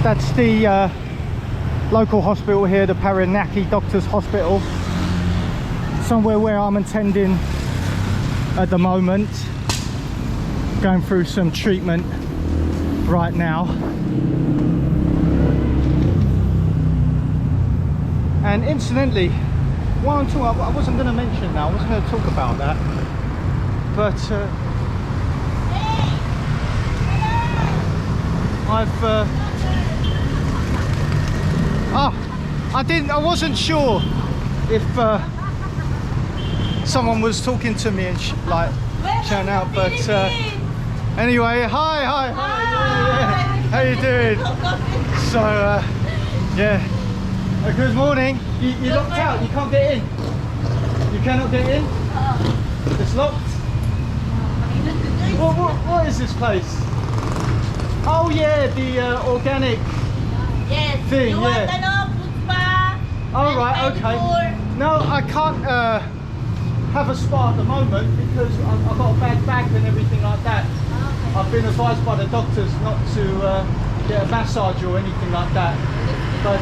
That's the local hospital here, the Paranaki Doctors Hospital. Somewhere where I'm attending at the moment. Going through some treatment right now. And incidentally, while I'm talking, I wasn't going to mention that, I wasn't going to talk about that. But I wasn't sure if someone was talking to me and like shouting out, but anyway, hi. Yeah. How you doing? So yeah, good morning. You're locked out, you can't get in. You cannot get in? It's locked. What is this place? Oh yeah, the organic thing. You want food spa? Oh right, okay. No, I can't have a spa at the moment because I've got a bad back and everything like that. Okay. I've been advised by the doctors not to get a massage or anything like that. But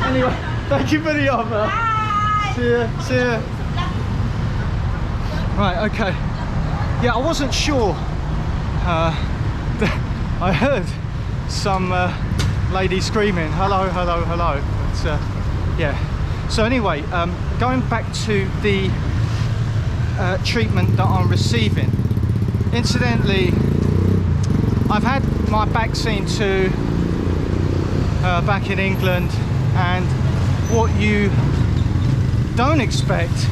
anyway, thank you for the offer. Bye. See ya. Right, okay. Yeah, I wasn't sure. I heard some lady screaming, hello. But, yeah. So anyway, going back to the treatment that I'm receiving. Incidentally, I've had my back seen to back in England, and what you don't expect,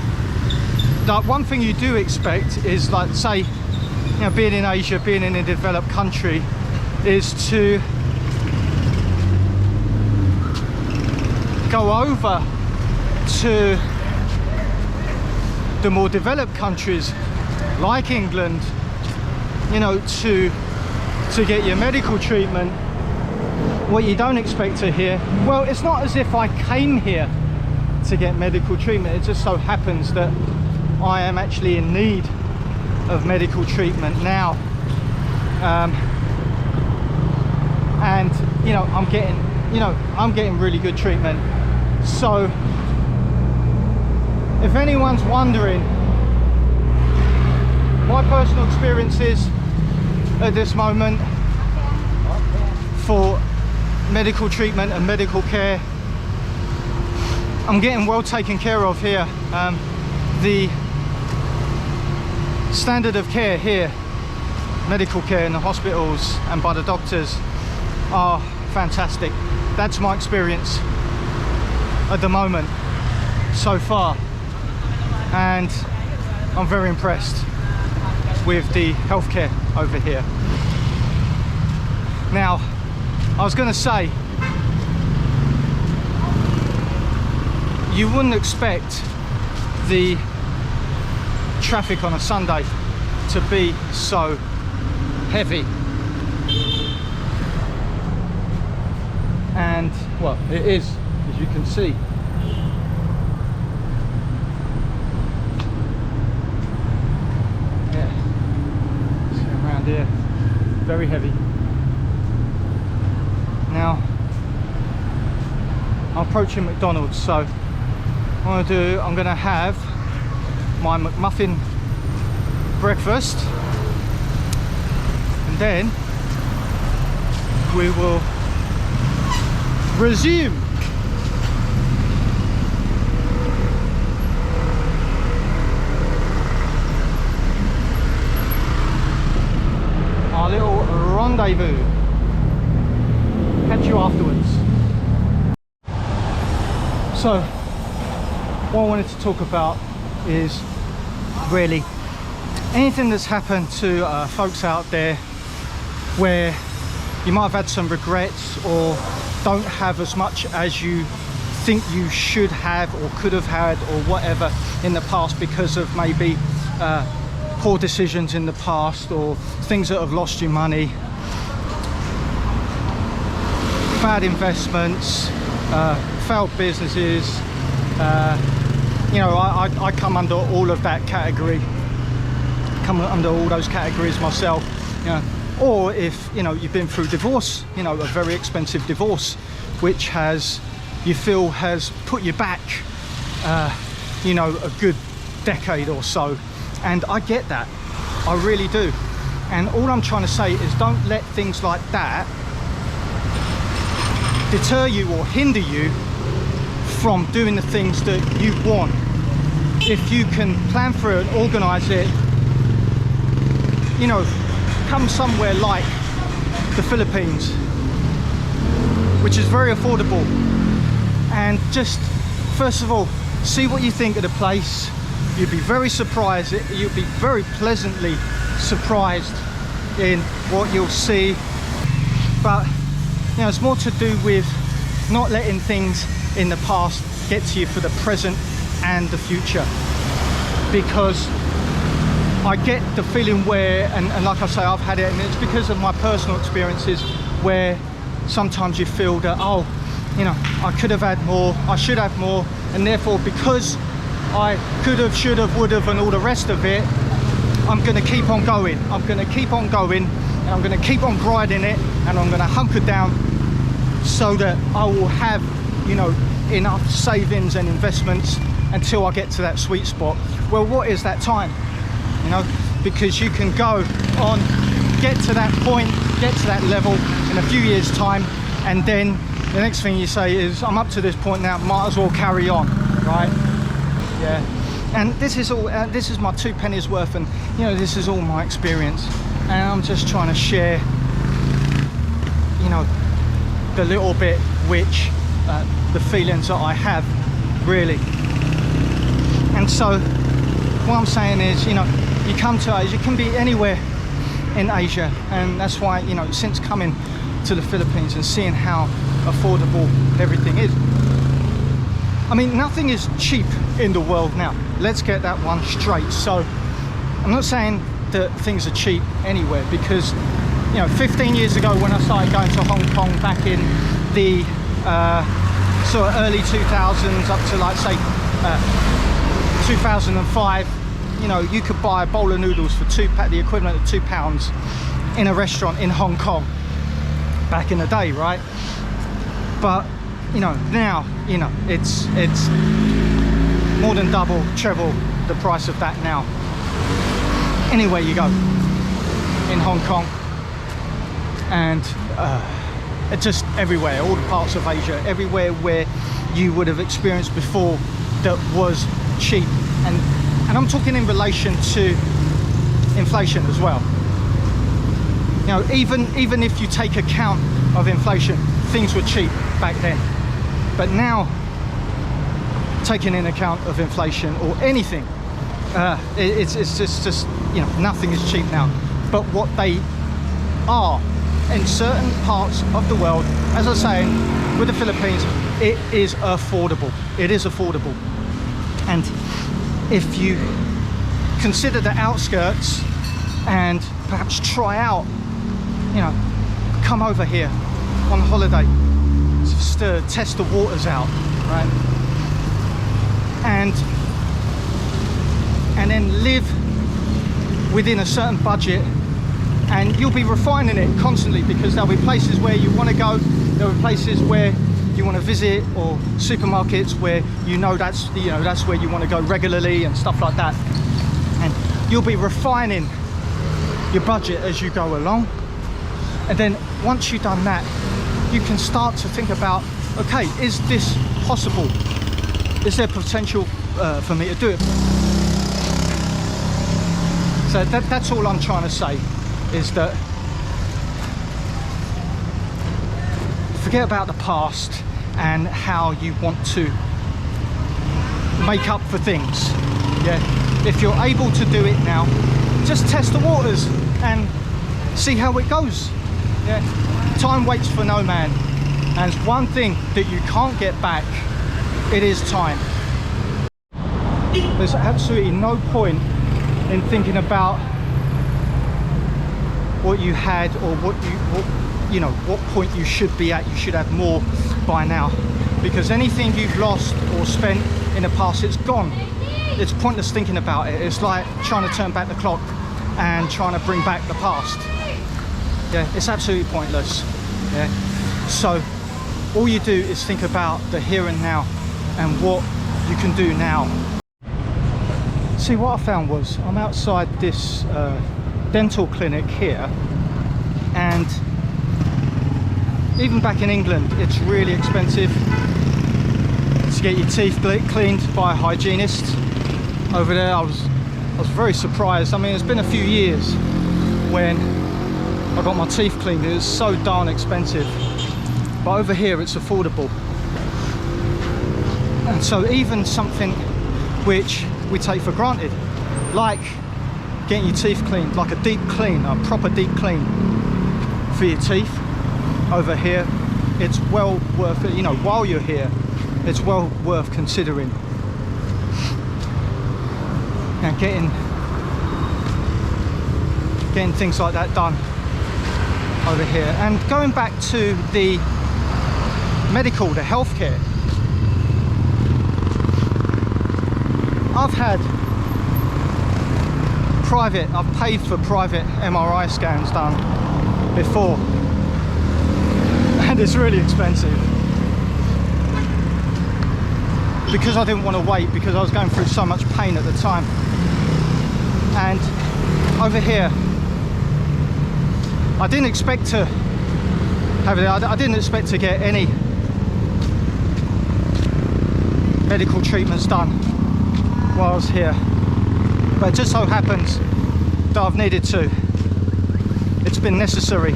like one thing you do expect is, like, say, you know, being in Asia, being in a developed country, is to go over to the more developed countries like England, you know, to get your medical treatment. What you don't expect to hear, well, it's not as if I came here to get medical treatment, it just so happens that I am actually in need of medical treatment now, and you know, I'm getting really good treatment. So if anyone's wondering, my personal experiences at this moment for medical treatment and medical care, I'm getting well taken care of here. The standard of care here, medical care in the hospitals and by the doctors, are fantastic. That's my experience at the moment so far, and I'm very impressed with the healthcare over here. Now, I was going to say, you wouldn't expect the traffic on a Sunday to be so heavy, and well, it is, as you can see. Yeah, just going around here, very heavy. Now I'm approaching McDonald's, so what I'm going to have my McMuffin breakfast, and then we will resume. Our little rendezvous. Catch you afterwards. So what I wanted to talk about is really anything that's happened to folks out there where you might have had some regrets or don't have as much as you think you should have or could have had or whatever in the past because of maybe poor decisions in the past or things that have lost you money, bad investments, failed businesses. You know, I come under all of that category, come under all those categories myself. You know, Or if, you know, you've been through divorce, you know, a very expensive divorce, which you feel has put you back, you know, a good decade or so. And I get that, I really do. And all I'm trying to say is don't let things like that deter you or hinder you from doing the things that you want. If you can plan for it and organize it, you know, come somewhere like the Philippines, which is very affordable, and just first of all see what you think of the place. You'd be very surprised, you'll be very pleasantly surprised in what you'll see. But you know, it's more to do with not letting things in the past get to you for the present and the future, because I get the feeling where, and like I say, I've had it, and it's because of my personal experiences, where sometimes you feel that, oh, you know, I could have had more, I should have more, and therefore because I could have, should have, would have, and all the rest of it, I'm going to keep on going. I'm going to keep on going, and I'm going to keep on grinding it, and I'm going to hunker down so that I will have, you know, enough savings and investments until I get to that sweet spot. Well, what is that time? You know, because you can go on, get to that point, get to that level in a few years' time, and then the next thing you say is, I'm up to this point now, might as well carry on, right? Yeah. And this is all, this is my 2 pennies worth, and you know, this is all my experience, and I'm just trying to share, you know, the little bit which the feelings that I have, really. And so what I'm saying is, you know, you come to Asia, you can be anywhere in Asia, and that's why, you know, since coming to the Philippines and seeing how affordable everything is, I mean, nothing is cheap in the world now. Let's get that one straight. So I'm not saying that things are cheap anywhere, because, you know, 15 years ago when I started going to Hong Kong back in the sort of early 2000s up to, like, say 2005, you know, you could buy a bowl of noodles for the equivalent of £2 in a restaurant in Hong Kong back in the day, right? But you know, now, you know, it's more than double, treble the price of that now. Anywhere you go in Hong Kong, and it's just everywhere, all the parts of Asia, everywhere where you would have experienced before that was cheap. And I'm talking in relation to inflation as well. You know, even if you take account of inflation, things were cheap back then. But now, taking in account of inflation or anything, it's just, you know, nothing is cheap now. But what they are in certain parts of the world, as I was saying, with the Philippines, it is affordable. It is affordable. And if you consider the outskirts and perhaps try out, you know, come over here on holiday just to test the waters out, right? And then live within a certain budget, and you'll be refining it constantly, because there'll be places where you want to go, there'll be places where you want to visit, or supermarkets where you know that's where you want to go regularly and stuff like that. And you'll be refining your budget as you go along. And then once you've done that, you can start to think about, okay, is this possible? Is there potential for me to do it? So that's all I'm trying to say, is that forget about the past and how you want to make up for things. Yeah, if you're able to do it now, just test the waters and see how it goes. Yeah, time waits for no man, and it's one thing that you can't get back. It is time. There's absolutely no point in thinking about what you had, or what point you should be at. You should have more by now, because anything you've lost or spent in the past, it's gone. It's pointless thinking about it. It's like trying to turn back the clock and trying to bring back the past. Yeah, it's absolutely pointless. Yeah. So all you do is think about the here and now and what you can do now. See, what I found was I'm outside this dental clinic here, and even back in England it's really expensive to get your teeth cleaned by a hygienist. Over there I was very surprised. I mean, it's been a few years when I got my teeth cleaned. It was so darn expensive, but over here it's affordable. And so even something which we take for granted, like getting your teeth cleaned, like a deep clean, a proper deep clean for your teeth, over here it's well worth it. You know, while you're here, it's well worth considering and getting things like that done over here. And going back to the medical, the healthcare, I've paid for private MRI scans done before, and it's really expensive because I didn't want to wait, because I was going through so much pain at the time. And over here I didn't expect to have it. I didn't expect to get any medical treatments done while I was here, but it just so happens that I've needed to. It's been necessary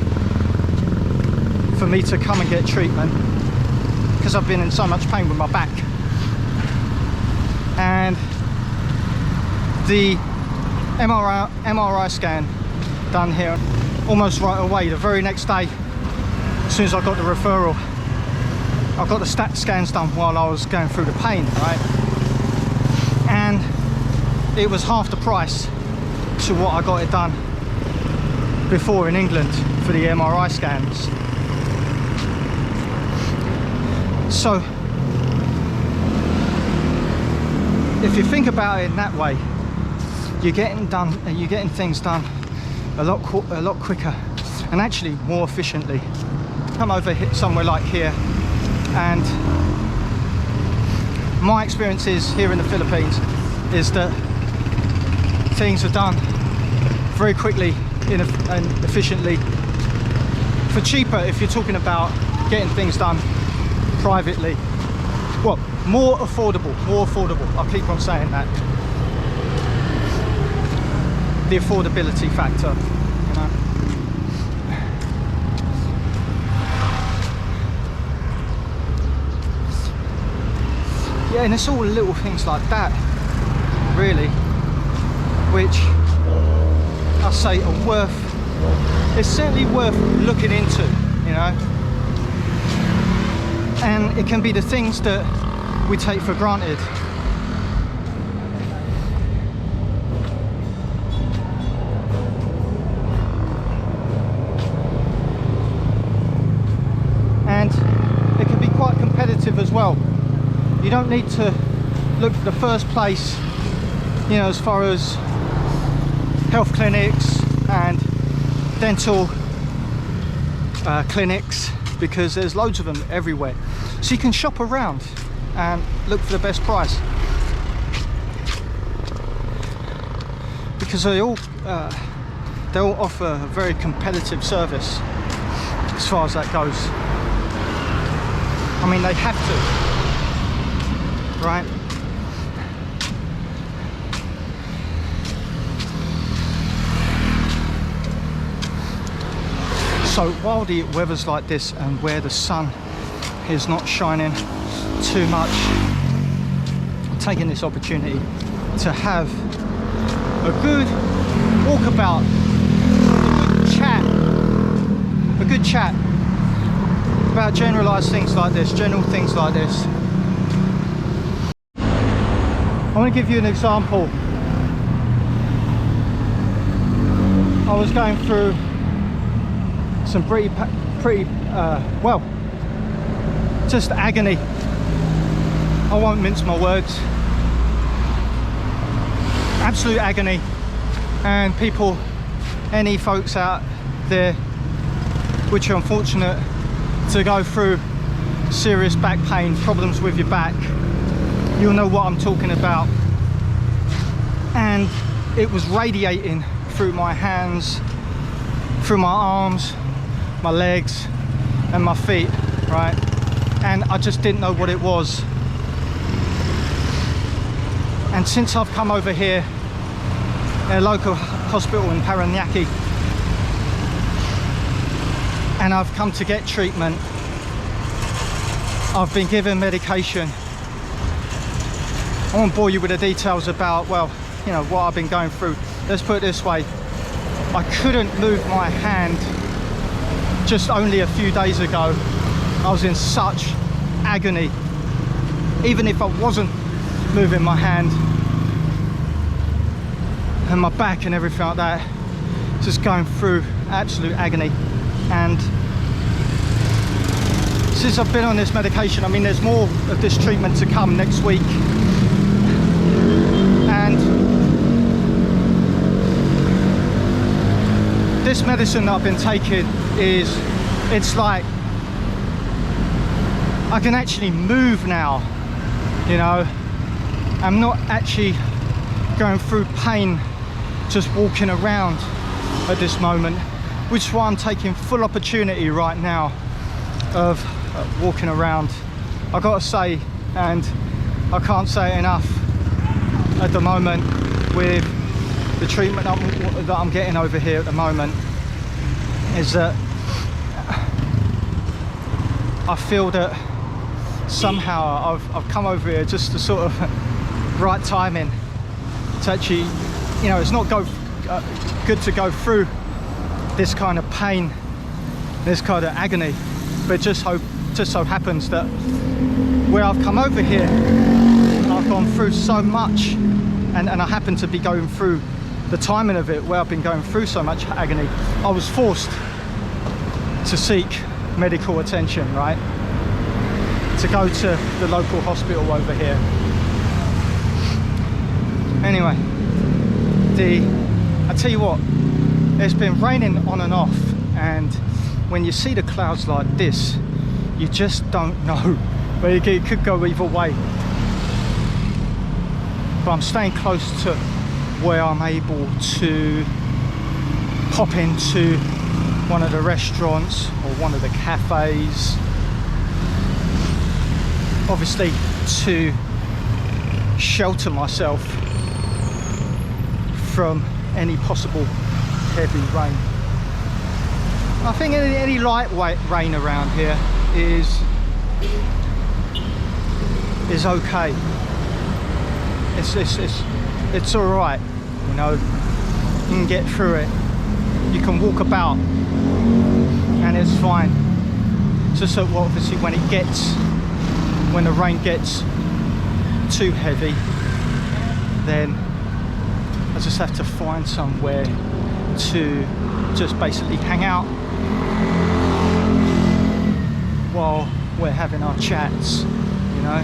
for me to come and get treatment because I've been in so much pain with my back. And the MRI scan done here almost right away, the very next day, as soon as I got the referral. I got the stat scans done while I was going through the pain, right? And it was half the price to what I got it done before in England for the MRI scans. So if you think about it in that way, you're getting things done a lot quicker and actually more efficiently. Come over somewhere like here, and my experiences here in the Philippines is that things are done very quickly and efficiently, for cheaper if you're talking about getting things done privately. Well, more affordable, I'll keep on saying that. The affordability factor, you know. Yeah, and it's all little things like that, really, which I say are worth, it's certainly worth looking into, you know. And it can be the things that we take for granted. And it can be quite competitive as well. You don't need to look for the first place, you know, as far as health clinics and dental clinics, because there's loads of them everywhere. So you can shop around and look for the best price, because they all offer a very competitive service as far as that goes. I mean, they have to, right? So while the weather's like this and where the sun is not shining too much, I'm taking this opportunity to have a good walkabout, a good chat about generalized things like this, general things like this. I want to give you an example. I was going through some pretty well, just agony. I won't mince my words. Absolute agony. And people, any folks out there which are unfortunate to go through serious back pain, problems with your back, you'll know what I'm talking about. And it was radiating through my hands, through my arms, my legs and my feet, right? And I just didn't know what it was. And since I've come over here in a local hospital in Paranaque and I've come to get treatment, I've been given medication. I won't bore you with the details about, well, you know, what I've been going through. Let's put it this way. I couldn't move my hand just only a few days ago. I was in such agony. Even if I wasn't moving my hand and my back and everything like that, just going through absolute agony. And since I've been on this medication, I mean, there's more of this treatment to come next week. And this medicine that I've been taking is, it's like I can actually move now, you know. I'm not actually going through pain just walking around at this moment, which is why I'm taking full opportunity right now of walking around. I gotta say, and I can't say it enough at the moment with the treatment that I'm getting over here at the moment, is that I feel that somehow I've come over here just to sort of right timing to actually, you know, it's not good to go through this kind of pain, this kind of agony, but it just so happens that where I've come over here, I've gone through so much, and I happen to be going through the timing of it where I've been going through so much agony. I was forced to seek medical attention, right? To go to the local hospital over here. Anyway, I tell you what, it's been raining on and off, and when you see the clouds like this, you just don't know. But it could go either way. But I'm staying close to where I'm able to pop into one of the restaurants or one of the cafes, obviously to shelter myself from any possible heavy rain. I think any lightweight rain around here is okay. It's all right, you know. You can get through it. You can walk about, and it's fine. It's just that, well, obviously, when the rain gets too heavy, then I just have to find somewhere to just basically hang out while we're having our chats, you know.